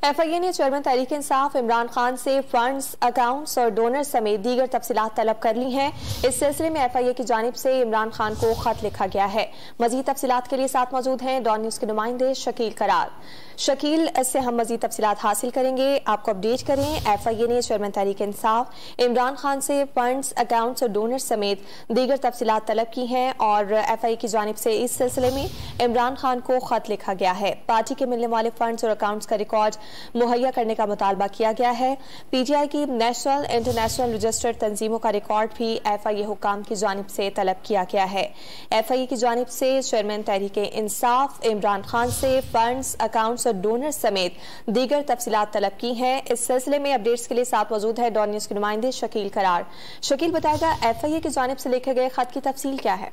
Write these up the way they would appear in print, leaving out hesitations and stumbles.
FIA ने chairman Tehreek Insaf Imran Khan से funds, accounts और डोनर समेत दीगर तफसीलात तलब कर ली हैं। इस सिलसिले में FIA की जानिब से इमरान खान को खत लिखा गया है। मजीद तफसीलात के लिए साथ मौजूद हैं डॉन न्यूज के नुमाइंदे शकील करार। शकील से हम मजीद तफसीलात हासिल करेंगे, आपको अपडेट करें। FIA ने चेयरमैन तहरीक इंसाफ इमरान खान से फंड्स, अकाउंट्स और डोनर समेत दीगर तफसीलात तलब की हैं और FIA की जानिब से इस सिलसिले में इमरान खान को खत लिखा गया है। पार्टी के मिलने वाले फंड्स और अकाउंट्स का रिकॉर्ड मुहैया करने का मुतालबा किया गया है। PTI की नेशनल इंटरनेशनल रजिस्टर्ड तंजीमों का रिकॉर्ड भी FIA हुकाम की जानिब से तलब किया गया है। FIA की जानिब से चेयरमैन तहरीक इंसाफ इमरान खान से फंड्स, अकाउंट्स और डोनर समेत दीगर तफसीलात तलब की हैं। इस सिलसिले में अपडेट्स के लिए साथ मौजूद है डॉन न्यूज के नुमाइंदे शकील करार। शकील बताएगा FIA की जानिब से लिखे गए खत की तफसील क्या है?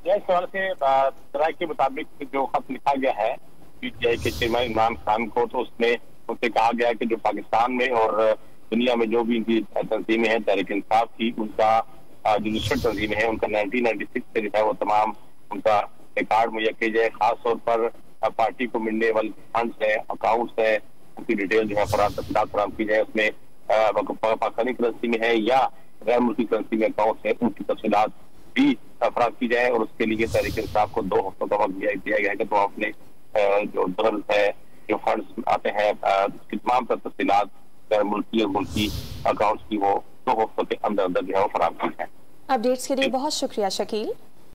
इस सवाल से राय के मुताबिक जो खत लिखा गया है PTI के चेयरमैन इमरान खान को, तो उसमें उनसे कहा गया है कि जो पाकिस्तान में और दुनिया में जो भी इनकी तंजीमें हैं तहरीक इंसाफ की, उनका जो रजिस्टर्ड तंजीमें हैं उनका 1996 से जो है वो तमाम उनका रिकॉर्ड मुहैया किया जाए। खासतौर पर पार्टी को मिलने वाले फंड्स है, अकाउंट्स है, उनकी डिटेल जो है फराहम की जाए। उसमें पाकिस्तानी करेंसी में है या गैर मुल्की करेंसी में अकाउंट्स है, उनकी तफसीलात भी फराहम की जाए। और उसके लिए तहरीक इंसाफ को 2 हफ्तों का वक्त दिया गया है कि तो अपने जो डॉलर है, जो फंड्स आते हैं, उसकी तमाम तफसीलात गैर मुल्की और मुल्की अकाउंट्स की वो 2 हफ्तों के अंदर अंदर जो है वो फराहम की है। अपडेट्स के लिए बहुत शुक्रिया शकील।